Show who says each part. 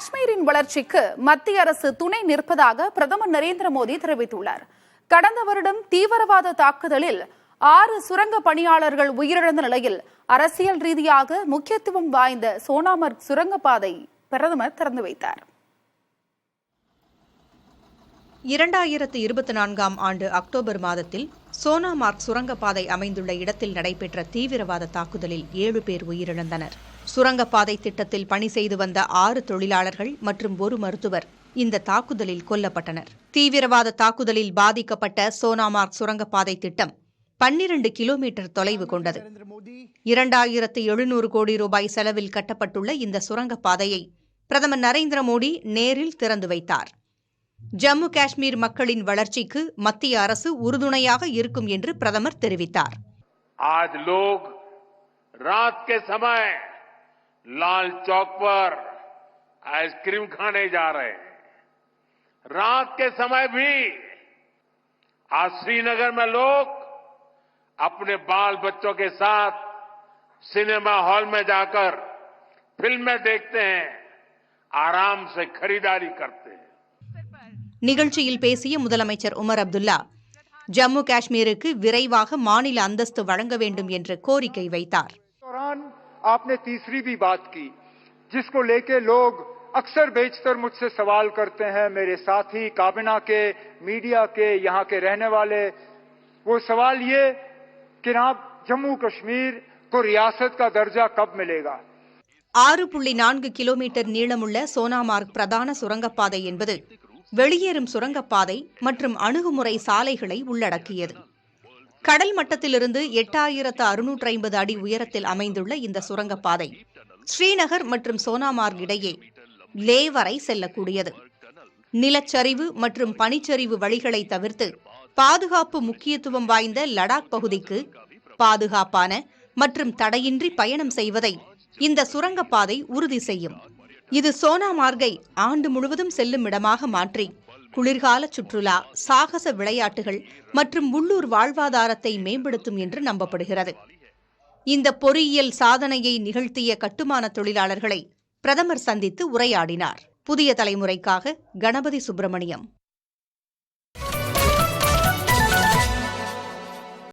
Speaker 1: காஷ்மீரின் வளர்ச்சிக்கு மத்திய அரசு துணை நிற்பதாக பிரதமர் நரேந்திர மோடி தெரிவித்துள்ளார். கடந்த வருடம் தீவிரவாத தாக்குதலில் 6 சுரங்க பணியாளர்கள் உயிரிழந்த நிலையில் அரசியல் ரீதியாக முக்கியத்துவம் வாய்ந்த சோனாமர்க் சுரங்கப்பாதை பிரதமர் திறந்து வைத்தார்.
Speaker 2: 2024ஆம் ஆண்டு அக்டோபர் மாதத்தில் சோனாமார்க் சுரங்கப்பாதை அமைந்துள்ள இடத்தில் நடைபெற்ற தீவிரவாத தாக்குதலில் 7 பேர் உயிரிழந்தனர். சுரங்கப்பாதை திட்டத்தில் பணி செய்து வந்த 6 தொழிலாளர்கள் மற்றும் 1 மருத்துவர் இந்த தாக்குதலில் கொல்லப்பட்டனர். தீவிரவாத தாக்குதலில் பாதிக்கப்பட்ட சோனாமார்க் சுரங்கப்பாதை திட்டம் 12 கிலோமீட்டர் தொலைவு கொண்டது. 2700 கோடி ரூபாய் செலவில் கட்டப்பட்டுள்ள இந்த சுரங்கப்பாதையை பிரதமர் நரேந்திர மோடி நேரில் திறந்து வைத்தார். ஜம்மு காஷ்மீர் மக்களின் வளர்ச்சிக்கு மத்திய அரசு உறுதுணையாக இருக்கும் என்று பிரதமர் தெரிவித்தார்.
Speaker 3: आज लोग रात के समय लाल चौक पर आइसक्रीम खाने जा रहे हैं. रात के समय भी आज श्रीनगर में लोग अपने बाल बच्चों के साथ सिनेमा हॉल में जाकर फिल्में देखते हैं, आराम से खरीदारी करते हैं.
Speaker 2: நிகழ்ச்சியில் பேசிய முதலமைச்சர் உமர் அப்துல்லா ஜம்மு காஷ்மீருக்கு விரைவாக மாநில அந்தஸ்து வழங்க வேண்டும் என்று கோரிக்கை வைத்தார்.
Speaker 4: आपने तीसरी भी बात की जिसको लेके लोग अक्सर बेशतर मुझसे सवाल करते हैं, मेरे साथी काबिना के, मीडिया के, यहाँ के रहने वाले. वो सवाल ये कि आप जम्मू कश्मीर को रियासत का दर्जा कब मिलेगा.
Speaker 2: 6.4 கிலோமீட்டர் நீளமுள்ள சோனாமார்க் பிரதான சுரங்கப்பாதை என்பது வெளியேறும் சுரங்கப்பாதை மற்றும் அணுகுமுறை சாலைகளை உள்ளடக்கியது. கடல் மட்டத்திலிருந்து 8650 அடி உயரத்தில் அமைந்துள்ள இந்த சுரங்கப்பாதை ஸ்ரீநகர் மற்றும் சோனாமார்க் இடையே லே வரை செல்லக்கூடியது. நிலச்சரிவு மற்றும் பனிச்சரிவு வழிகளை தவிர்த்து பாதுகாப்பு முக்கியத்துவம் வாய்ந்த லடாக் பகுதிக்கு பாதுகாப்பான மற்றும் தடையின்றி பயணம் செய்வதை இந்த சுரங்கப்பாதை உறுதி செய்யும். இது சோனாமார்க்கை ஆண்டு முழுவதும் செல்லும் இடமாக மாற்றி குளிர்கால சுற்றுலா, சாகச விளையாட்டுகள் மற்றும் உள்ளூர் வாழ்வாதாரத்தை மேம்படுத்தும் என்று நம்பப்படுகிறது. இந்த பொறியியல் சாதனையை நிகழ்த்திய கட்டுமான தொழிலாளர்களை பிரதமர் சந்தித்து உரையாடினார். புதிய தலைமுறைக்காக கணபதி சுப்பிரமணியம்.